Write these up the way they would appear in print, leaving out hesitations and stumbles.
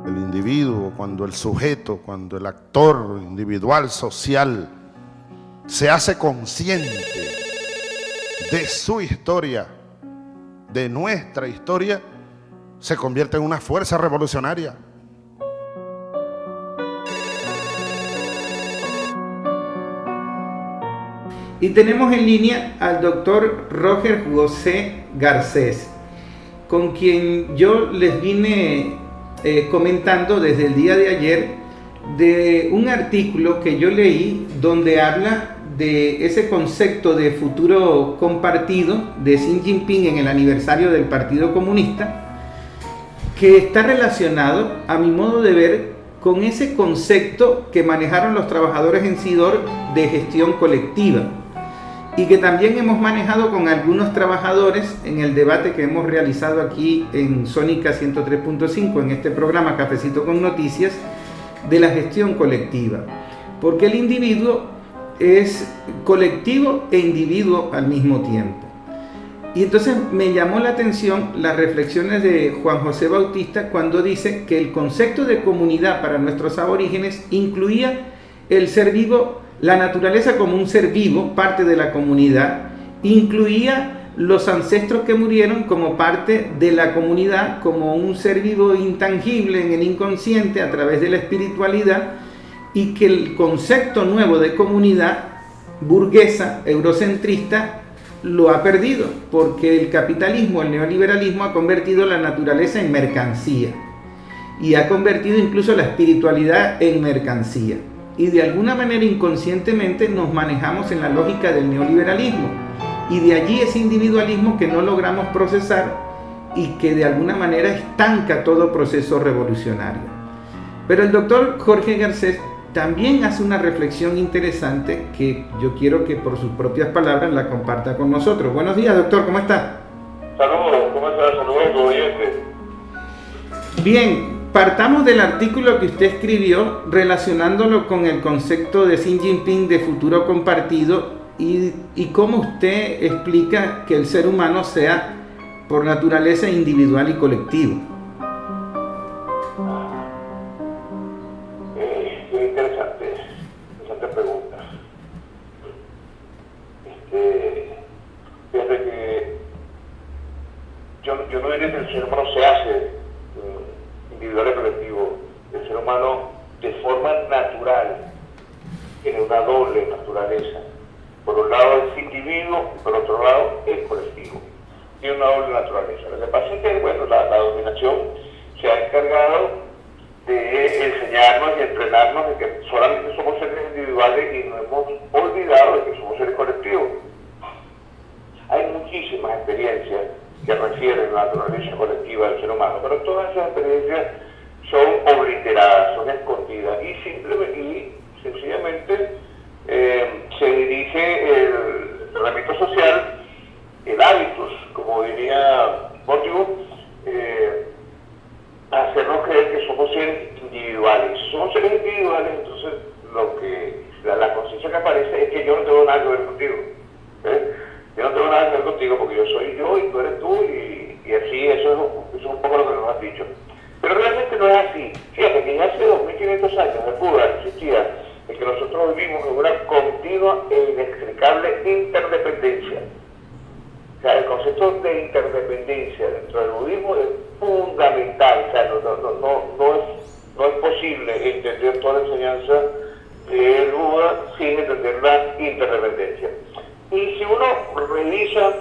el individuo, cuando el sujeto, cuando el actor individual, social, se hace consciente de su historia, de nuestra historia, se convierte en una fuerza revolucionaria. Y tenemos en línea al doctor Roger José Garcés, con quien yo les vine comentando desde el día de ayer de un artículo que yo leí donde habla de ese concepto de futuro compartido de Xi Jinping en el aniversario del Partido Comunista, que está relacionado, a mi modo de ver, con ese concepto que manejaron los trabajadores en Sidor de gestión colectiva, y que también hemos manejado con algunos trabajadores en el debate que hemos realizado aquí en Sónica 103.5, en este programa Cafecito con Noticias, de la gestión colectiva. Porque el individuo es colectivo e individuo al mismo tiempo. Y entonces me llamó la atención las reflexiones de Juan José Bautista cuando dice que el concepto de comunidad para nuestros aborígenes incluía el ser vivo, la naturaleza como un ser vivo, parte de la comunidad, incluía los ancestros que murieron como parte de la comunidad, como un ser vivo intangible en el inconsciente a través de la espiritualidad, y que el concepto nuevo de comunidad burguesa, eurocentrista, lo ha perdido, porque el capitalismo, el neoliberalismo ha convertido la naturaleza en mercancía y ha convertido incluso la espiritualidad en mercancía. Y de alguna manera inconscientemente nos manejamos en la lógica del neoliberalismo, y de allí ese individualismo que no logramos procesar y que de alguna manera estanca todo proceso revolucionario. Pero el doctor Jorge Garcés también hace una reflexión interesante que yo quiero que por sus propias palabras la comparta con nosotros. Buenos días, doctor, ¿cómo está? Saludos, ¿cómo está? Saludos, oyentes. Bien. Partamos del artículo que usted escribió relacionándolo con el concepto de Xi Jinping de futuro compartido y cómo usted explica que el ser humano sea por naturaleza individual y colectivo. Interesante pregunta. Fíjate que yo no diría que el ser humano se hace individual y colectivo. El ser humano de forma natural tiene una doble naturaleza. Por un lado es individuo y por otro lado es colectivo. Tiene una doble naturaleza. Lo que pasa es que la dominación se ha encargado de enseñarnos y entrenarnos de que solamente somos seres individuales y nos hemos olvidado de que somos seres colectivos. Hay muchísimas experiencias que refieren a la naturaleza colectiva del ser humano, pero todas esas experiencias son obliteradas, son escondidas y sencillamente se dirige el tratamiento social, el hábitus, como diría Bourdieu, a hacernos creer que somos seres individuales. Si somos seres individuales, entonces la conciencia que aparece es que yo no tengo nada que ver contigo. Yo no tengo nada que ver contigo porque yo soy yo y tú eres tú, y así eso es un poco lo que nos has dicho. Pero realmente no es así. Fíjate que ya hace 2500 años el Buda existía el que nosotros vivimos en una continua e inextricable interdependencia. O sea, el concepto de interdependencia dentro del budismo es fundamental. O sea, no es posible entender toda la enseñanza del Buda sin entender la interdependencia. Y si uno revisa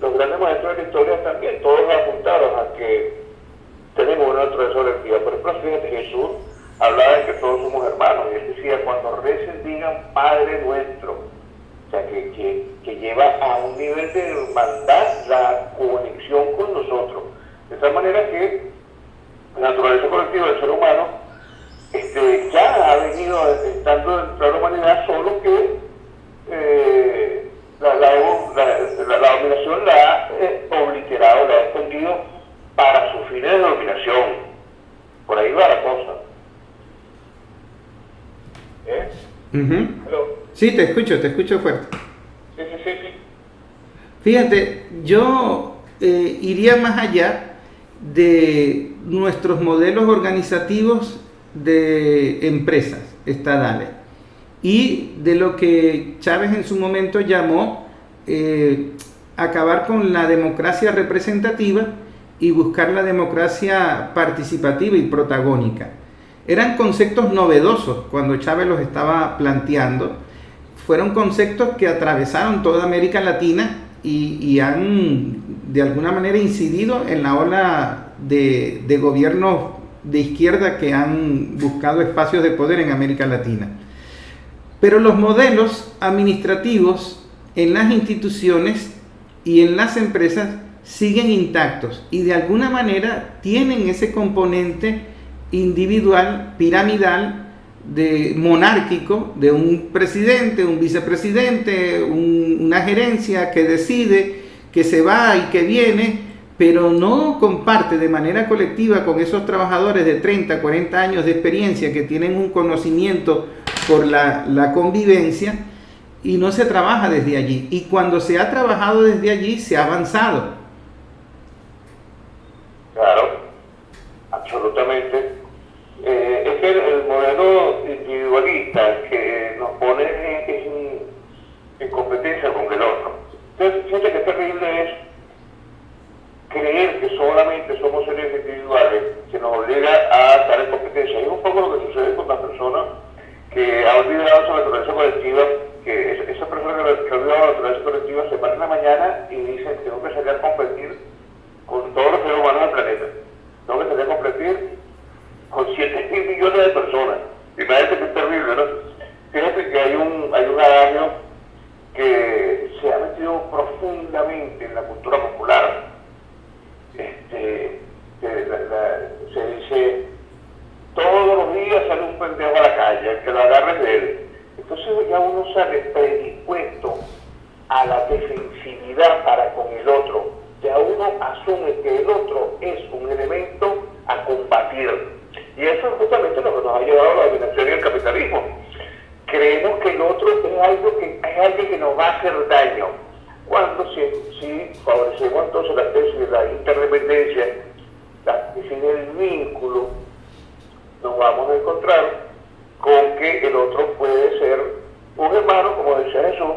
los grandes maestros de la historia también, todos apuntaron a que tenemos una naturaleza colectiva. Por ejemplo, fíjate, Jesús hablaba de que todos somos hermanos, y él decía, cuando recen digan Padre Nuestro. O sea, que lleva a un nivel de hermandad la conexión con nosotros. De tal manera que la naturaleza colectiva del ser humano ya ha venido estando dentro de la humanidad, solo que la dominación la ha obliterado, la ha escondido para sus fines de dominación. Por ahí va la cosa. Sí, te escucho fuerte. Sí. Fíjate, yo iría más allá de nuestros modelos organizativos de empresas estatales y de lo que Chávez en su momento llamó acabar con la democracia representativa y buscar la democracia participativa y protagónica. Eran conceptos novedosos cuando Chávez los estaba planteando. Fueron conceptos que atravesaron toda América Latina y han de alguna manera incidido en la ola de gobiernos de izquierda que han buscado espacios de poder en América Latina. Pero los modelos administrativos en las instituciones y en las empresas siguen intactos y de alguna manera tienen ese componente individual, piramidal, monárquico, de un presidente, un vicepresidente, una gerencia que decide, que se va y que viene, pero no comparte de manera colectiva con esos trabajadores de 30, 40 años de experiencia que tienen un conocimiento por la convivencia, y no se trabaja desde allí. Y cuando se ha trabajado desde allí, se ha avanzado. Claro, absolutamente. Es que el modelo individualista que nos pone en competencia con el otro. Entonces, fíjate que terrible es creer que solamente somos seres individuales, que nos obliga a estar en competencia. Y es un poco lo que sucede con la persona que ha olvidado su naturaleza colectiva, que esa persona que ha olvidado la naturaleza colectiva se para en la mañana y dice: tengo que salir a competir con todos los seres humanos del planeta. Tengo que salir a competir con 7.000 millones de personas. Imagínate que es terrible, ¿no? Fíjate que hay un adagio que se ha metido profundamente en la cultura popular. Se dice: todos los días sale un pendejo a la calle, el que lo agarre de él. Entonces ya uno sale predispuesto a la defensividad para con el otro. Ya uno asume que el otro es un elemento a combatir. Y eso es justamente lo que nos ha llevado a la dominación y el capitalismo. Creemos que el otro es alguien que nos va a hacer daño. Cuando si favorecemos entonces la tesis de la interdependencia, la tesis del vínculo, nos vamos a encontrar con que el otro puede ser un hermano, como decía Jesús.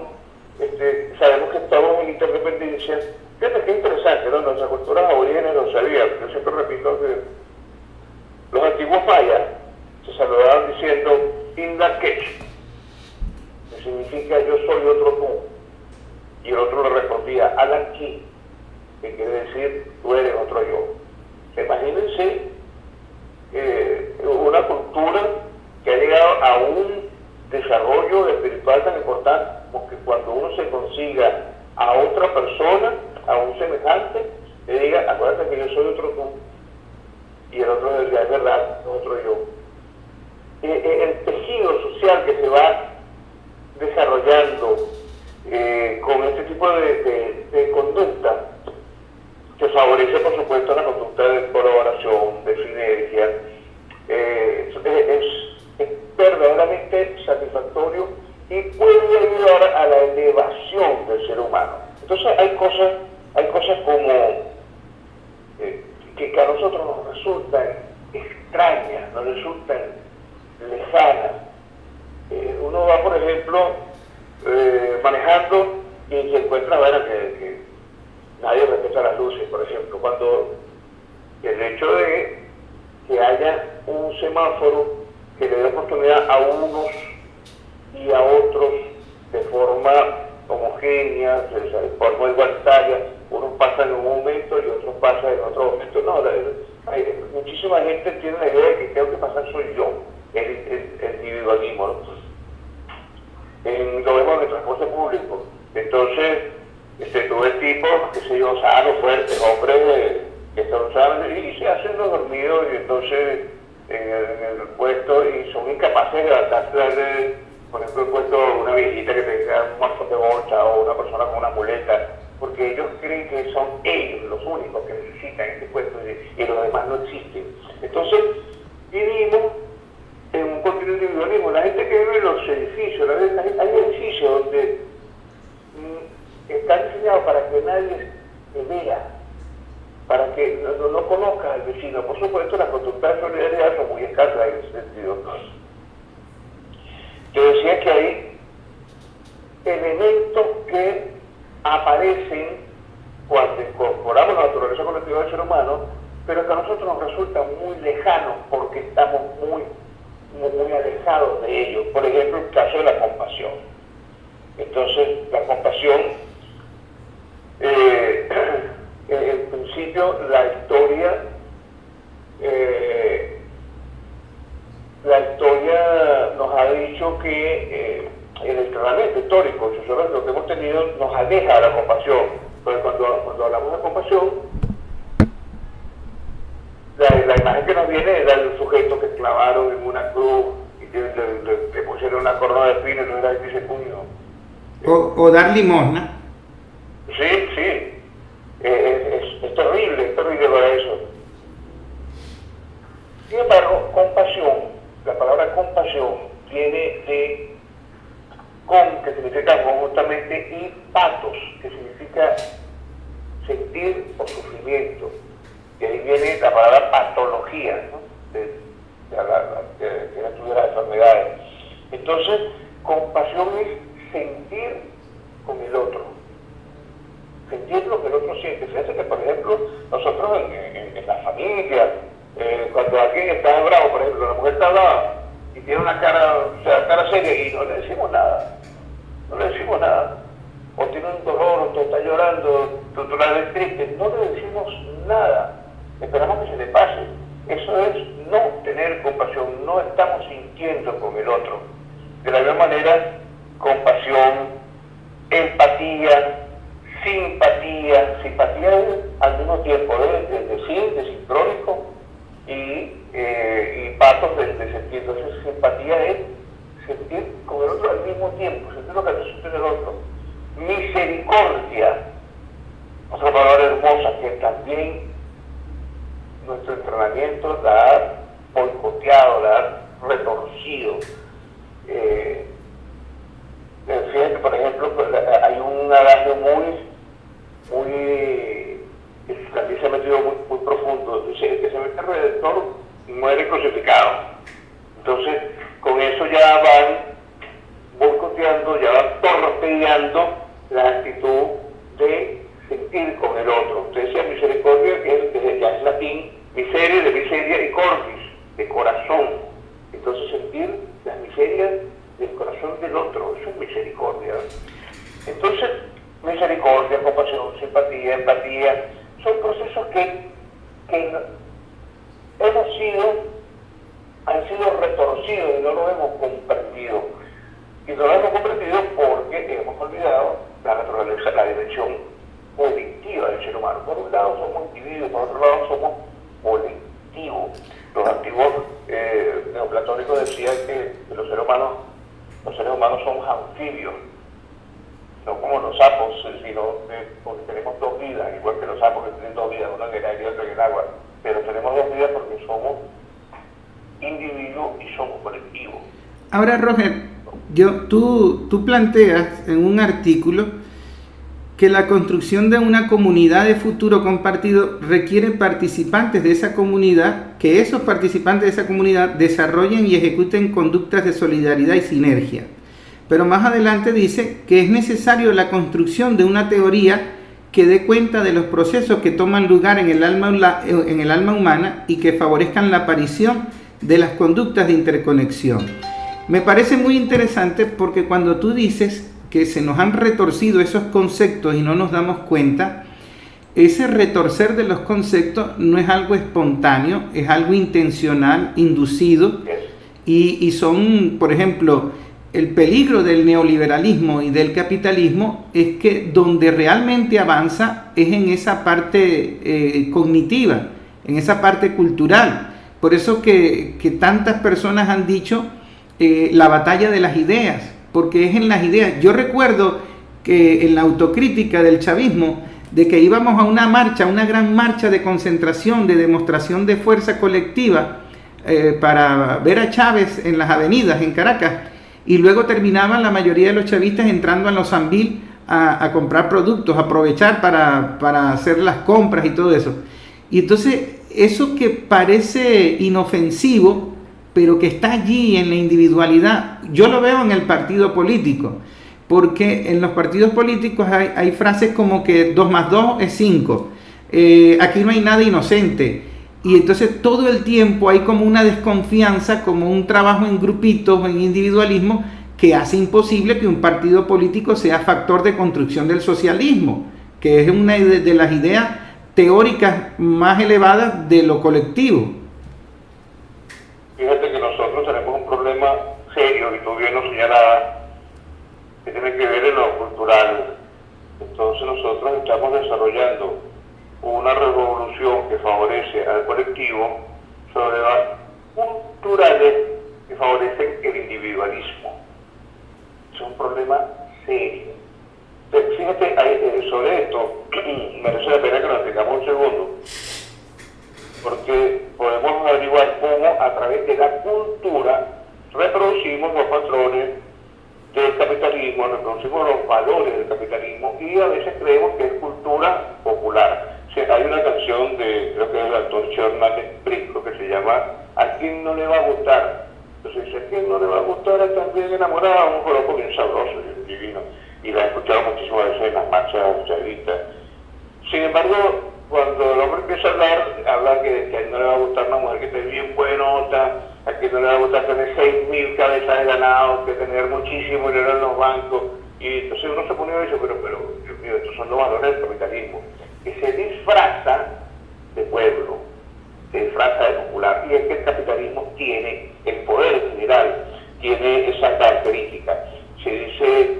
Sabemos que estamos en interdependencia. Fíjate que interesante, ¿no? Nuestras culturas aborígenes lo sabían. Yo siempre repito que los antiguos mayas se saludaban diciendo Indakech, que significa yo soy otro tú. Y el otro le respondía Alaki, que quiere decir tú eres otro yo. Imagínense una cultura que ha llegado a un desarrollo espiritual tan importante como que cuando uno se consiga a otra persona, a un semejante, le diga: acuérdate que yo soy otro tú, y el otro le diga: es verdad, es otro yo. El tejido social que se va desarrollando con este tipo de conducta, que favorece por supuesto la conducta de colaboración, de sinergia, es verdaderamente satisfactorio y puede ayudar a la elevación del ser humano. Entonces hay cosas como que a nosotros nos resultan extrañas, nos resultan lejanas. Uno va, por ejemplo, manejando y se encuentra que nadie respeta las luces, por ejemplo, cuando el hecho de que haya un semáforo que le dé oportunidad a unos y a otros de forma homogénea, de forma igualitaria, unos pasan en un momento y otros pasan en otro momento. No, muchísima gente tiene la idea de que tengo que pasar soy yo, el individualismo, ¿no? Lo vemos en el transporte público. Entonces, tú ves tipos, qué sé yo, sanos, fuertes, hombres que están sanos y se hacen los dormidos, y entonces en el puesto, y son incapaces de levantarse, por ejemplo, el puesto de una viejita que tenga un marco de bolsa o una persona con una muleta, porque ellos creen que son ellos los únicos que necesitan este puesto y los demás no existen. Entonces, vivimos en un continuo individualismo. La gente que vive en los edificios, hay edificios donde están diseñados para que nadie se vea, para que no conozca al vecino. Por supuesto, las conductas de solidaridad son muy escasas en ese sentido. Yo decía que hay elementos que aparecen cuando incorporamos la naturaleza colectiva del ser humano, pero que a nosotros nos resultan muy lejanos porque estamos muy alejados de ellos. Por ejemplo, el caso de la compasión. Entonces, la compasión, en principio, la historia nos ha dicho que el entrenamiento histórico, nosotros lo que hemos tenido nos aleja de la compasión. Porque cuando hablamos de compasión, la imagen que nos viene era el sujeto que clavaron en una cruz y le pusieron una corona de espinas y no dice puño. O dar limosna. Sí. Es terrible para eso. Sin embargo, compasión, la palabra compasión viene de con, que significa justamente, y patos, que significa sentir o sufrimiento. Y ahí viene la palabra patología, ¿no? que estudia las enfermedades. Entonces, compasión es sentir con el otro. Sentir lo que el otro siente. Fíjense que, por ejemplo, nosotros en la familia, cuando alguien está bravo, por ejemplo, la mujer está brava y tiene una cara seria y no le decimos nada. O tiene un dolor, o está llorando, tú la ves triste, no le decimos nada. Esperamos que se le pase. Eso es no tener compasión, no estamos sintiendo con el otro. De la misma manera, compasión, empatía, simpatía al mismo tiempo de sincrónico y patos de sentir. Entonces, simpatía es sentir con el otro al mismo tiempo, sentir lo que siente el otro. Misericordia, otra palabra hermosa que también nuestro entrenamiento la ha boicoteado, la ha retorcido. Fíjate, por ejemplo, hay un adagio que también se ha metido muy profundo. Dice que se mete el Redentor y muere crucificado. Entonces, con eso ya van boicoteando, ya van torpedeando la actitud de sentir con el otro. Usted decía misericordia, que ya es latín, miseria, de miseria, y cordis, de corazón. Entonces, sentir las miserias del corazón del otro, eso es misericordia. Entonces, misericordia, compasión, simpatía, empatía, son procesos que han sido retorcidos y no los hemos comprendido. Y no los hemos comprendido porque hemos olvidado la naturaleza, la dimensión colectiva del ser humano. Por un lado somos individuos, por otro lado somos colectivos. Los antiguos neoplatónicos decían que los seres humanos somos anfibios, no como los sapos, sino porque tenemos dos vidas, igual que los sapos que tienen dos vidas, una en el aire y otra en el agua, pero tenemos dos vidas porque somos individuos y somos colectivos. Ahora, Roger, tú planteas en un artículo que la construcción de una comunidad de futuro compartido requiere participantes de esa comunidad, que esos participantes de esa comunidad desarrollen y ejecuten conductas de solidaridad y sinergia. Pero más adelante dice que es necesario la construcción de una teoría que dé cuenta de los procesos que toman lugar en el alma humana y que favorezcan la aparición de las conductas de interconexión. Me parece muy interesante porque cuando tú dices que se nos han retorcido esos conceptos y no nos damos cuenta, ese retorcer de los conceptos no es algo espontáneo, es algo intencional, inducido, y son, por ejemplo, el peligro del neoliberalismo y del capitalismo es que donde realmente avanza es en esa parte cognitiva, en esa parte cultural. Por eso que tantas personas han dicho la batalla de las ideas, porque es en las ideas. Yo recuerdo que en la autocrítica del chavismo, de que íbamos a una marcha, una gran marcha de concentración, de demostración de fuerza colectiva para ver a Chávez en las avenidas en Caracas, y luego terminaban la mayoría de los chavistas entrando a los Sambil a comprar productos, aprovechar para hacer las compras y todo eso. Y entonces eso que parece inofensivo, pero que está allí en la individualidad, yo lo veo en el partido político, porque en los partidos políticos hay frases como que 2 más 2 es 5, aquí no hay nada inocente, y entonces todo el tiempo hay como una desconfianza, como un trabajo en grupitos, en individualismo, que hace imposible que un partido político sea factor de construcción del socialismo, que es una de las ideas teóricas más elevadas de lo colectivo. Fíjate que nosotros tenemos un problema serio, y tú bien lo señalabas, que tiene que ver en lo cultural. Entonces nosotros estamos desarrollando una revolución que favorece al colectivo sobre bases culturales que favorecen el individualismo. Es un problema serio. Fíjate, sobre esto, merece la pena que nos tengamos un segundo, porque podemos averiguar cómo a través de la cultura reproducimos los patrones del capitalismo, reproducimos los valores del capitalismo, y a veces creemos que es cultura popular. O sea, hay una canción de, creo que es el actor Sherman Spring, que se llama ¿A quién no le va a gustar? Entonces dice, ¿a quién no le va a gustar? Están bien enamorados, un joropo bien sabroso, divino. Y la he escuchado muchísimas veces en las marchas chavistas. Sin embargo, cuando el hombre empieza a hablar que a él no le va a gustar una mujer que esté bien buenota, a quien no le va a gustar tener 6.000 cabezas de ganado, que tener muchísimo dinero en los bancos. Y entonces uno se pone y dice, pero Dios mío, estos son los valores del capitalismo, que se disfraza de pueblo, se disfraza de popular. Y es que el capitalismo tiene el poder general, tiene esa característica. Se dice,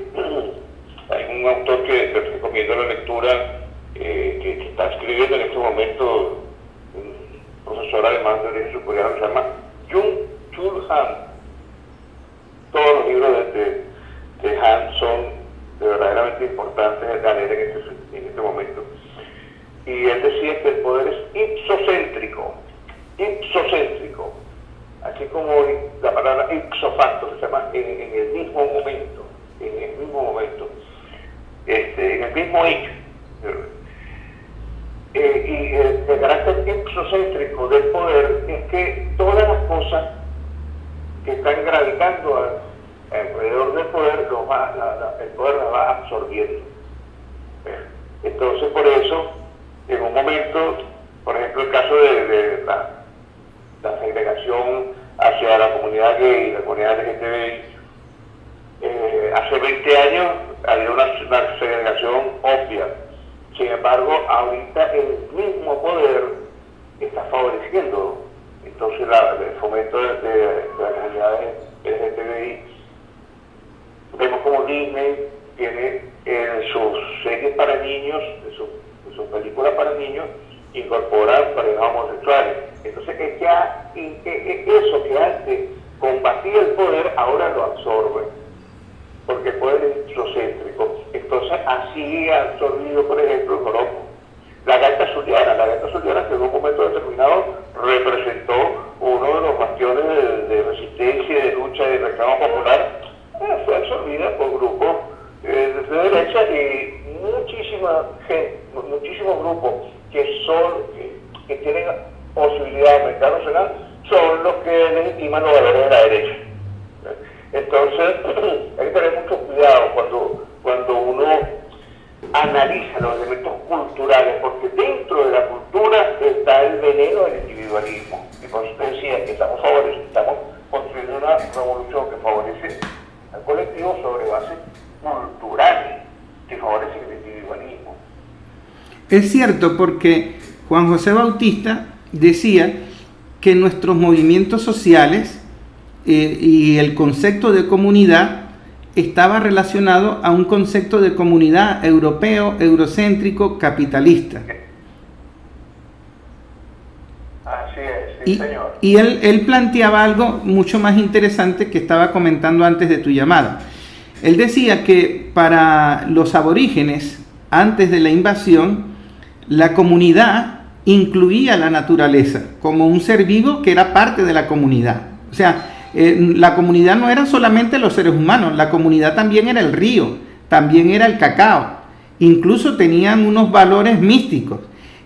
hay un autor que te recomiendo la lectura, que está escribiendo en este momento, un profesor alemán de origen surcoreano que se llama Jung-Chul Han. Todos los libros de Han son verdaderamente importantes de leer en este momento. Y él decía que el poder es ipsocéntrico, así como la palabra ipso facto se llama en el mismo momento, en el mismo hecho. Y el carácter ipsocéntrico del poder es que todas las cosas que están gravitando alrededor del poder, el poder las va absorbiendo. Entonces, por eso, en un momento, por ejemplo, el caso de la segregación hacia la comunidad gay, la comunidad LGTBI, hace 20 años había una segregación obvia. Sin embargo, ahorita el mismo poder está favoreciendo entonces el fomento de las comunidades LGTBI. Vemos como Disney tiene en sus series para niños, en sus películas para niños, incorpora parejas homosexuales. Entonces eso que antes combatía el poder, ahora lo absorbe, porque el poder es ipsocéntrico. Entonces así ha absorbido, por ejemplo, el joropo. La gaita zuliana que en un momento determinado representó uno de los bastiones de resistencia y de lucha y de reclamo popular, fue absorbida por grupos de derecha y muchísimos grupos que tienen posibilidad de mercado nacional son los que legitiman los valores de la derecha. Entonces hay que tener mucho cuidado cuando uno analiza los elementos culturales, porque dentro de la cultura está el veneno del individualismo. Y por eso te decía que estamos construyendo una revolución que favorece al colectivo sobre bases culturales que favorecen el individualismo. Es cierto, porque Juan José Bautista decía que nuestros movimientos sociales y el concepto de comunidad estaba relacionado a un concepto de comunidad europeo, eurocéntrico, capitalista. Así es, sí, señor. Y él planteaba algo mucho más interesante que estaba comentando antes de tu llamada. Él decía que para los aborígenes, antes de la invasión, la comunidad incluía la naturaleza como un ser vivo que era parte de la comunidad. O sea, la comunidad no eran solamente los seres humanos, la comunidad también era el río, también era el cacao, incluso tenían unos valores místicos.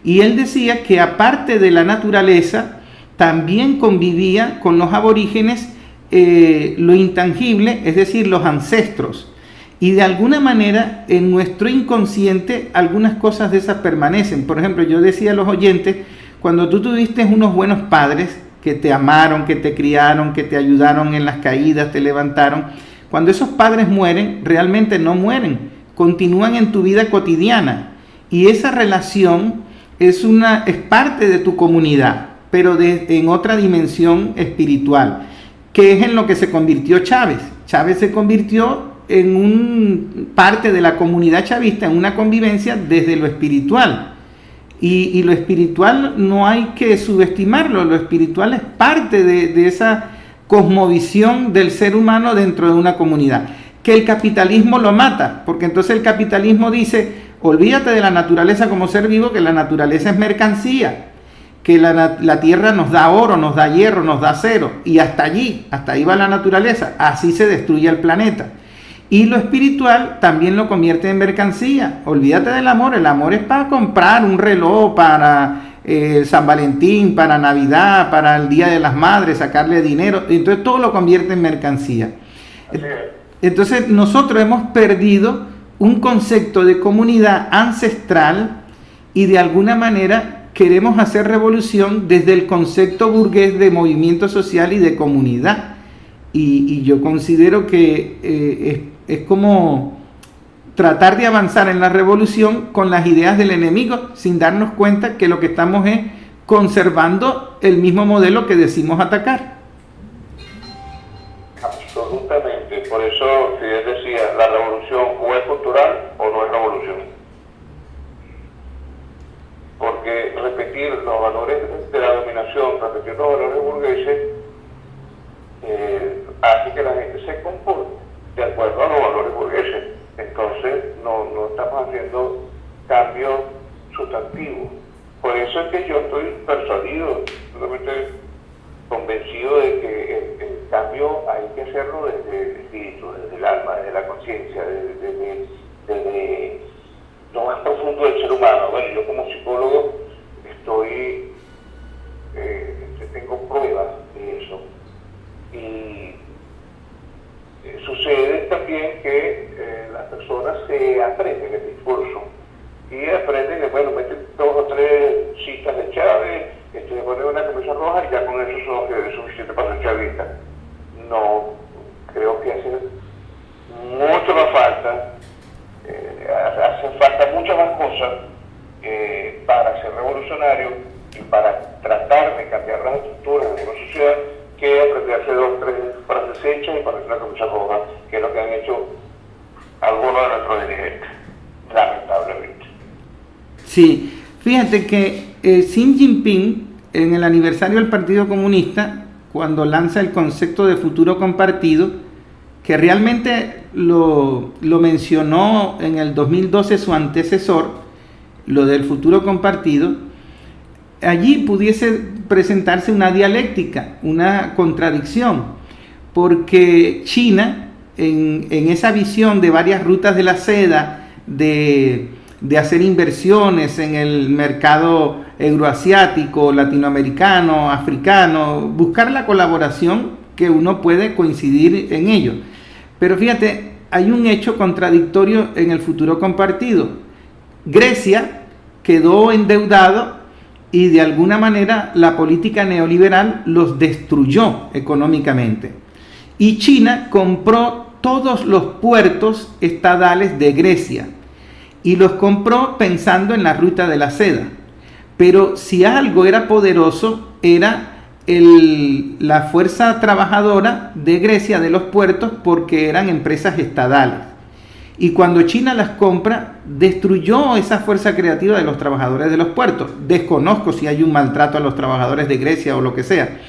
Y él decía que aparte de la naturaleza, también convivía con los aborígenes lo intangible, es decir, los ancestros. Y de alguna manera en nuestro inconsciente algunas cosas de esas permanecen. Por ejemplo, yo decía a los oyentes, cuando tú tuviste unos buenos padres que te amaron, que te criaron, que te ayudaron en las caídas, te levantaron, cuando esos padres mueren, realmente no mueren, continúan en tu vida cotidiana. Y esa relación es parte de tu comunidad, pero en otra dimensión espiritual, que es en lo que se convirtió Chávez. Chávez se convirtió en parte de la comunidad chavista, en una convivencia desde lo espiritual. Y lo espiritual no hay que subestimarlo, lo espiritual es parte de esa cosmovisión del ser humano dentro de una comunidad. Que el capitalismo lo mata, porque entonces el capitalismo dice, olvídate de la naturaleza como ser vivo, que la naturaleza es mercancía, que la tierra nos da oro, nos da hierro, nos da acero, y hasta ahí va la naturaleza, así se destruye el planeta. Y lo espiritual también lo convierte en mercancía. Olvídate del amor, el amor es para comprar un reloj, para San Valentín, para Navidad, para el Día de las Madres, sacarle dinero, entonces todo lo convierte en mercancía. Entonces nosotros hemos perdido un concepto de comunidad ancestral y de alguna manera queremos hacer revolución desde el concepto burgués de movimiento social y de comunidad. Y yo considero que es como tratar de avanzar en la revolución con las ideas del enemigo sin darnos cuenta que lo que estamos es conservando el mismo modelo que decimos atacar. Absolutamente, por eso Fidel decía, la revolución o es cultural o no es revolución. Porque repetir los valores de la dominación, repetir los valores burgueses, hace que la gente se comporte de acuerdo a los valores burgueses. Entonces no estamos haciendo cambios sustantivos. Por eso es que yo estoy persuadido, totalmente convencido de que el cambio hay que hacerlo desde el espíritu, desde el alma, desde la conciencia, desde lo más profundo del ser humano. Bueno, yo como psicólogo tengo pruebas de eso. Y sucede también que las personas se aprenden el discurso y aprenden que, bueno, meten 2 o 3 citas de Chávez, ponen una camisa roja y ya con eso es suficiente para ser chavista. No, creo que hace mucho más falta, hacen falta muchas más cosas para ser revolucionario y para tratar de cambiar las estructuras de una sociedad que aprenderse 2 o 3 frases hechas y ponerse una camisa roja, que es lo que han hecho algunos de nuestros dirigentes, lamentablemente. Sí, fíjate que Xi Jinping, en el aniversario del Partido Comunista, cuando lanza el concepto de futuro compartido, que realmente lo mencionó en el 2012 su antecesor, lo del futuro compartido, allí pudiese presentarse una dialéctica, una contradicción, porque China, en esa visión de varias rutas de la seda, de hacer inversiones en el mercado euroasiático, latinoamericano, africano, buscar la colaboración que uno puede coincidir en ello. Pero fíjate, hay un hecho contradictorio en el futuro compartido. Grecia quedó endeudado y de alguna manera la política neoliberal los destruyó económicamente. Y China compró todos los puertos estadales de Grecia y los compró pensando en la ruta de la seda. Pero si algo era poderoso, era la fuerza trabajadora de Grecia, de los puertos, porque eran empresas estadales. Y cuando China las compra, destruyó esa fuerza creativa de los trabajadores de los puertos. Desconozco si hay un maltrato a los trabajadores de Grecia o lo que sea.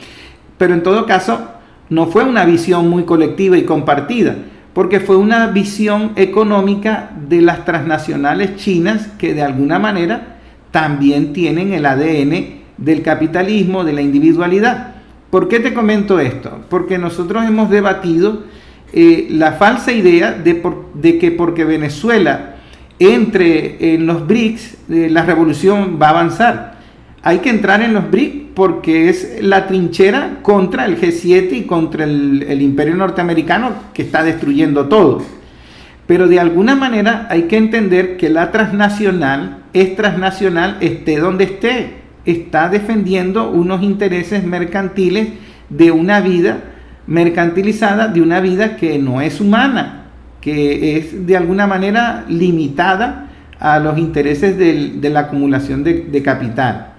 Pero en todo caso, no fue una visión muy colectiva y compartida, porque fue una visión económica de las transnacionales chinas que de alguna manera también tienen el ADN del capitalismo, de la individualidad. ¿Por qué te comento esto? Porque nosotros hemos debatido la falsa idea de que porque Venezuela entre en los BRICS, la revolución va a avanzar. Hay que entrar en los BRICS porque es la trinchera contra el G7 y contra el imperio norteamericano que está destruyendo todo. Pero de alguna manera hay que entender que la transnacional es transnacional esté donde esté. Está defendiendo unos intereses mercantiles de una vida mercantilizada, de una vida que no es humana, que es de alguna manera limitada a los intereses de la acumulación de capital.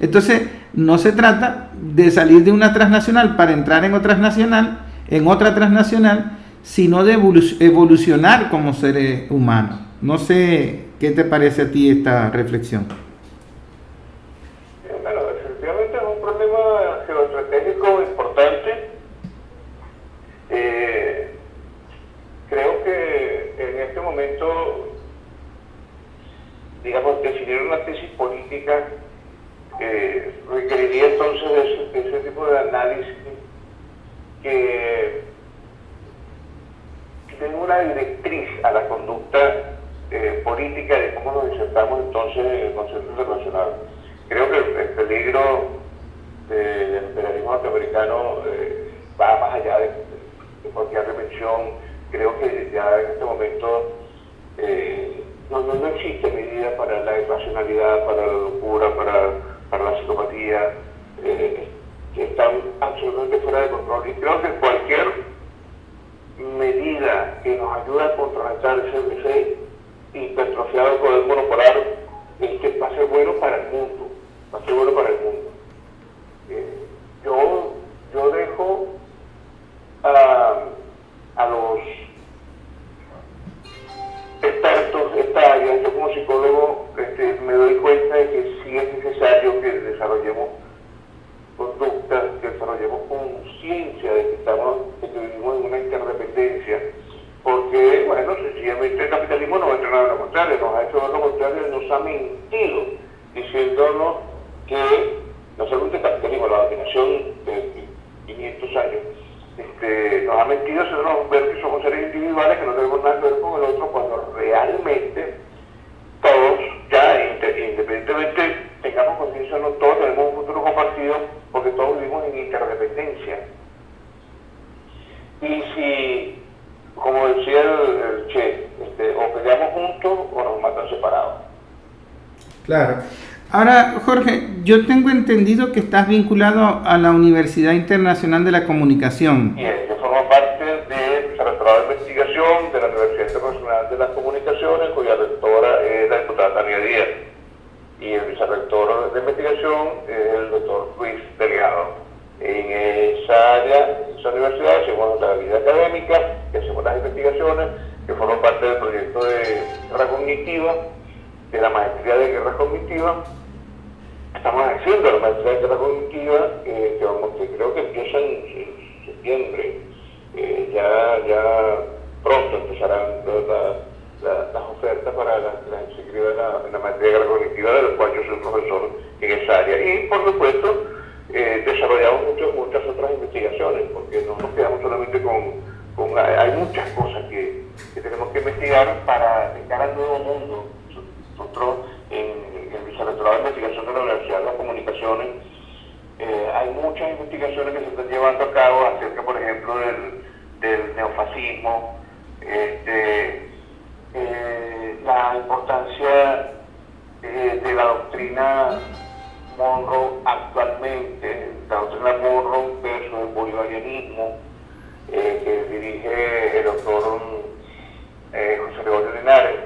Entonces, no se trata de salir de una transnacional para entrar en otra transnacional, sino de evolucionar como seres humanos. No sé qué te parece a ti esta reflexión. Bueno, efectivamente es un problema geoestratégico importante. Creo que en este momento, digamos, definir una tesis política requeriría entonces ese tipo de análisis que den una directriz a la conducta política de cómo nos insertamos entonces en el concepto internacional. Creo que el peligro del imperialismo norteamericano va más allá de cualquier dimensión. Creo que ya en este momento no existe medida para la irracionalidad, para la locura, para la psicopatía, que están absolutamente fuera de control. Y creo que cualquier medida que nos ayude a contrarrestar ese hipertrofiado poder monopolar va a ser bueno para el mundo. Va a ser bueno para el mundo. Yo dejo a los expertos de esta área. Yo como psicólogo me doy cuenta de que sí es necesario que desarrollemos conductas, que desarrollemos conciencia de que vivimos en una interdependencia, porque, bueno, sencillamente el capitalismo nos ha entrenado lo contrario, nos ha hecho ver lo contrario y nos ha mentido, diciéndonos que no solamente el capitalismo, la dominación de 500 años, nos ha mentido haciéndonos ver que somos seres individuales, que no tenemos nada que ver con el otro, cuando realmente todos, ya independientemente tengamos conciencia o no, todos tenemos un futuro compartido, porque todos vivimos en interdependencia. Y si, como decía el Che, o peleamos juntos o nos matan separados. Claro. Ahora, Jorge, yo tengo entendido que estás vinculado a la Universidad Internacional de la Comunicación. Bien, yo formo parte del Vicerrectorado de Investigación de la Universidad Internacional de las Comunicaciones, cuya rectora es la diputada Tania Díaz. Y el vicerrector de investigación es el doctor Luis Delgado. En esa área, en esa universidad, hacemos la vida académica, que hacemos las investigaciones, que forman parte del proyecto de guerra cognitiva, de la maestría de guerra cognitiva. Estamos haciendo la maestría de guerra cognitiva, que creo que empieza en septiembre. Ya pronto empezarán las ofertas para la inscripción en la maestría de guerra cognitiva, de la cual yo soy profesor en esa área. Y, por supuesto, desarrollamos muchas otras investigaciones, porque no nos quedamos solamente con hay muchas cosas que tenemos que investigar para de cara al nuevo mundo. Nosotros en el Vicerrectorado de Investigación de la Universidad de las Comunicaciones hay muchas investigaciones que se están llevando a cabo acerca, por ejemplo, del neofascismo, la importancia de la doctrina Monroe actualmente, la doctrina Monroe versus el bolivarianismo, que dirige el doctor José Gregorio Linares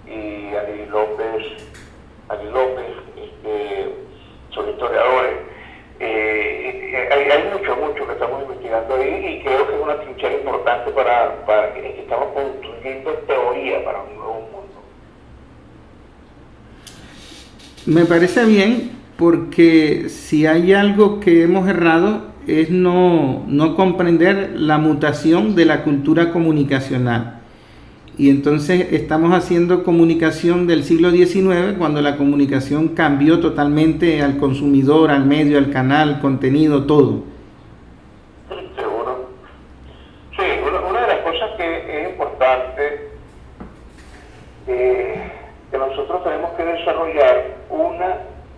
y Ali López, son historiadores. Hay mucho que estamos investigando ahí, y creo que es una trinchera importante para que estamos construyendo teoría para un nuevo mundo. Me parece bien, porque si hay algo que hemos errado es no comprender la mutación de la cultura comunicacional. Y entonces estamos haciendo comunicación del siglo XIX, cuando la comunicación cambió totalmente al consumidor, al medio, al canal, contenido, todo. Seguro. Sí, una de las cosas que es importante desarrollar una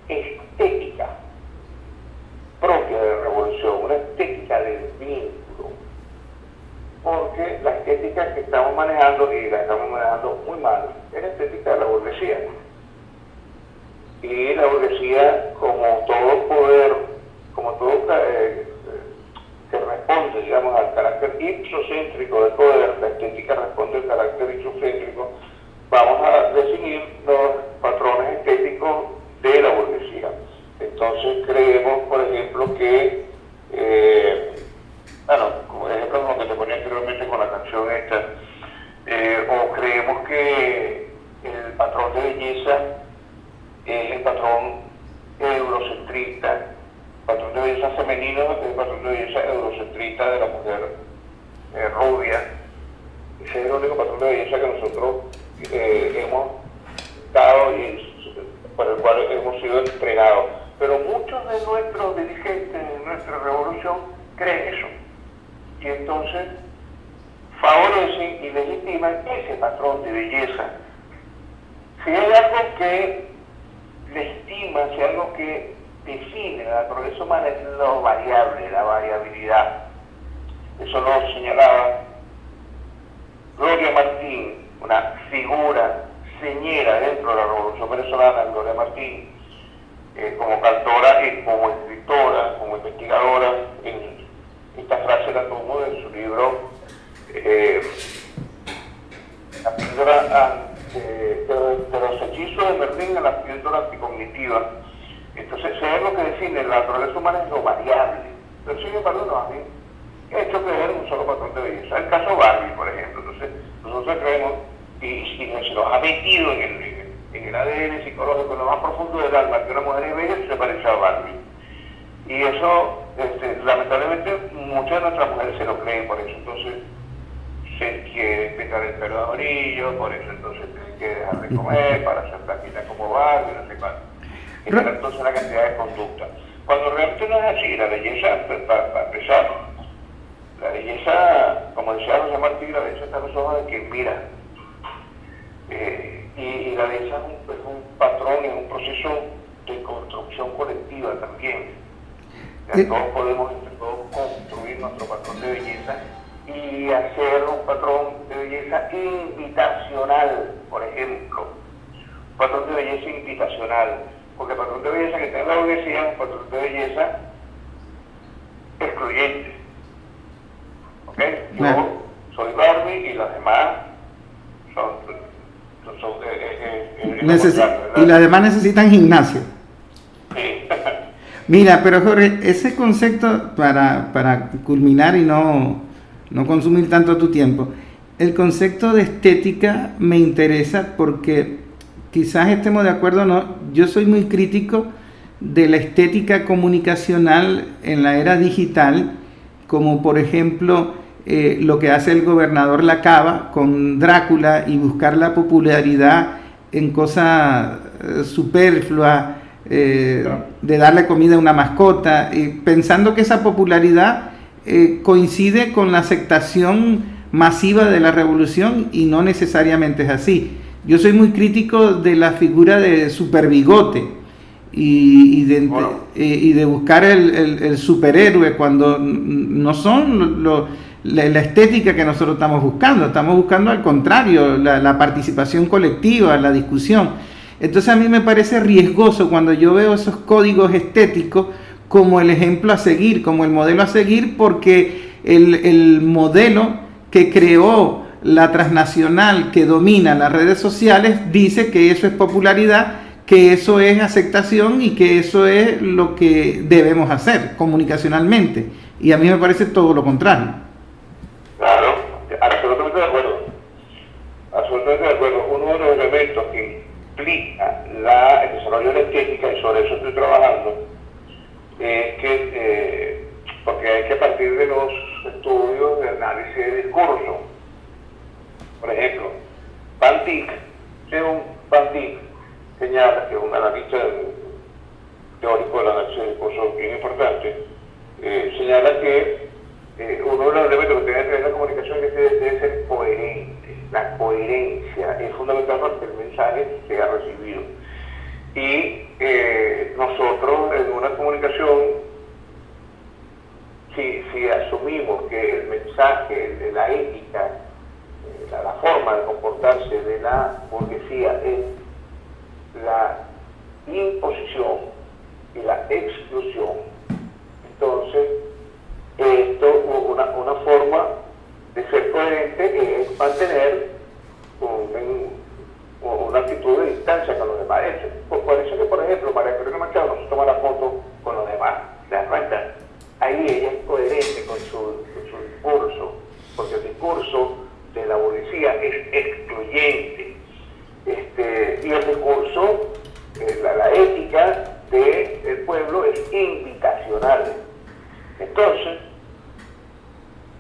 estética propia de la revolución, una estética del vínculo, porque la estética que estamos manejando, y la estamos manejando muy mal, es la estética de la burguesía. Y la burguesía, como todo poder, como todo que responde, digamos, al carácter ipsocéntrico del poder, la estética responde al carácter ipsocéntrico, vamos a definir los patrones estéticos de la burguesía. Entonces creemos, por ejemplo, que, como ejemplo como que te ponía anteriormente con la canción esta, o creemos que el patrón de belleza es el patrón eurocentrista, el patrón de belleza femenino es el patrón de belleza eurocentrista de la mujer rubia. Ese es el único patrón de belleza que nosotros hemos dado y por el cual hemos sido entregados. Pero muchos de nuestros dirigentes de nuestra revolución creen eso. Y entonces favorecen y legitiman ese patrón de belleza. Si hay algo que estima, si algo que define la naturaleza humana es lo variable, la variabilidad. Eso lo señalaba Gloria Martín, una figura señera dentro de la Revolución Venezolana, Gloria Martín, como cantora y como escritora, como investigadora. Esta frase la tomó de su libro La píldora de los hechizos de Merlín en la píldora anticognitiva. Entonces, si es lo que define la naturaleza humana es lo variable, pero sin embargo no a mí hecho creer un solo patrón de belleza. El caso Barbie, por ejemplo. Entonces, nosotros creemos y se nos ha metido en el ADN psicológico, en lo más profundo del alma, que una mujer es bella y se parece a Barbie. Y eso, lamentablemente, muchas de nuestras mujeres se lo creen, por eso entonces se quiere pintar el pelo de amarillo, por eso entonces tiene que dejar de comer para ser flaquita como Barbie, no sé cuánto. Esa entonces la cantidad de conducta. Cuando realmente no es así, la belleza, para empezar, la belleza, como decía José Martí, la belleza está en los ojos de quien mira. Y la belleza es un patrón, es un proceso de construcción colectiva también. Todos podemos entre todos construir nuestro patrón de belleza y hacer un patrón de belleza invitacional, por ejemplo. Un patrón de belleza invitacional, porque el patrón de belleza que tiene la burguesía es un patrón de belleza excluyente. ¿Ok? Yo soy Barbie y las demás son y las demás necesitan gimnasio. Sí. Mira, pero Jorge, ese concepto, para culminar y no consumir tanto tu tiempo, el concepto de estética me interesa porque quizás estemos de acuerdo o no, yo soy muy crítico de la estética comunicacional en la era digital, como por ejemplo lo que hace el gobernador Lacaba con Drácula y buscar la popularidad en cosas superfluas, de darle comida a una mascota, pensando que esa popularidad coincide con la aceptación masiva de la revolución y no necesariamente es así. Yo soy muy crítico de la figura de Super Bigote y de buscar el superhéroe cuando no son la estética que nosotros estamos buscando al contrario, la participación colectiva, la discusión. Entonces a mí me parece riesgoso cuando yo veo esos códigos estéticos como el ejemplo a seguir, como el modelo a seguir, porque el modelo que creó la transnacional que domina las redes sociales dice que eso es popularidad, que eso es aceptación y que eso es lo que debemos hacer comunicacionalmente. Y a mí me parece todo lo contrario. Claro, absolutamente de acuerdo. Absolutamente de acuerdo. Uno de los elementos que implica el desarrollo de la estética, y sobre eso estoy trabajando, es que, porque hay que partir de los estudios de análisis de discurso. Por ejemplo, Van Dijk señala, que es un analista teórico del análisis de discurso bien importante, señala que uno de los elementos que tiene que tener la comunicación es que debe ser coherente. La coherencia es fundamental para que el mensaje sea recibido. Y nosotros en una comunicación, si asumimos que el mensaje de la ética, la forma de comportarse de la burguesía es la imposición y la exclusión, entonces una forma de ser coherente es mantener una actitud de distancia con los demás. Por eso que, por ejemplo, María Corina Machado no se toma la foto con los demás. ¿Te das cuenta? Ahí ella es coherente con su discurso, porque el discurso de la burguesía es excluyente. Y el discurso, la ética del pueblo es invitacional. Entonces,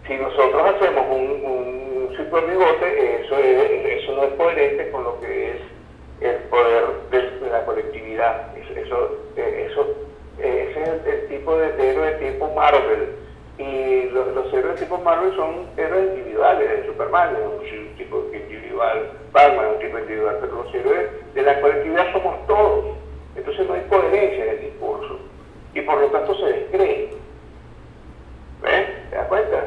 si nosotros hacemos un círculo de bigote, eso no es coherente con lo que es el poder de la colectividad. Ese es el tipo de héroe tipo Marvel. Y los héroes tipo Marvel son héroes individuales. Superman es un tipo individual, Batman es un tipo individual, pero los héroes de la colectividad somos todos. Entonces no hay coherencia en el discurso y por lo tanto se descree. ¿Ves? ¿Te das cuenta?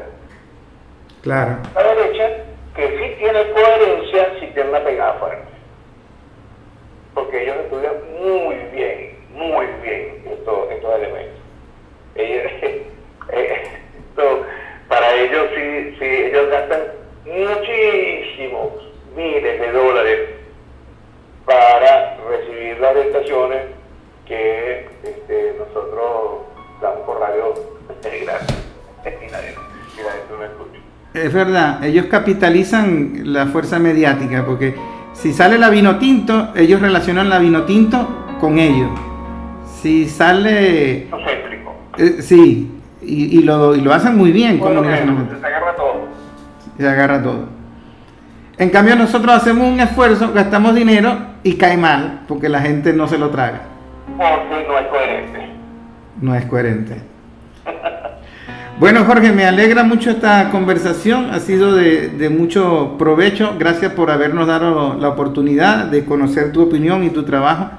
Claro. La derecha, que sí tiene coherencia, sí tiene una pegada fuerte. Porque ellos estudian muy bien estos elementos. Para ellos sí, ellos gastan muchísimos miles de dólares para recibir las prestaciones que nosotros damos por radio gratis. Y la gente no escucha. Es verdad, ellos capitalizan la fuerza mediática, porque si sale la Vinotinto, ellos relacionan la Vinotinto con ellos. Si sale... Céntrico. Sí, y lo hacen muy bien comunicacionalmente. Se agarra todo. Se agarra todo. En cambio nosotros hacemos un esfuerzo, gastamos dinero y cae mal, porque la gente no se lo traga. Porque no es coherente. No es coherente. Bueno, Jorge, me alegra mucho esta conversación, ha sido de mucho provecho. Gracias por habernos dado la oportunidad de conocer tu opinión y tu trabajo.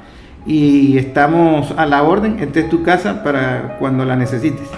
Y estamos a la orden, esta es tu casa para cuando la necesites.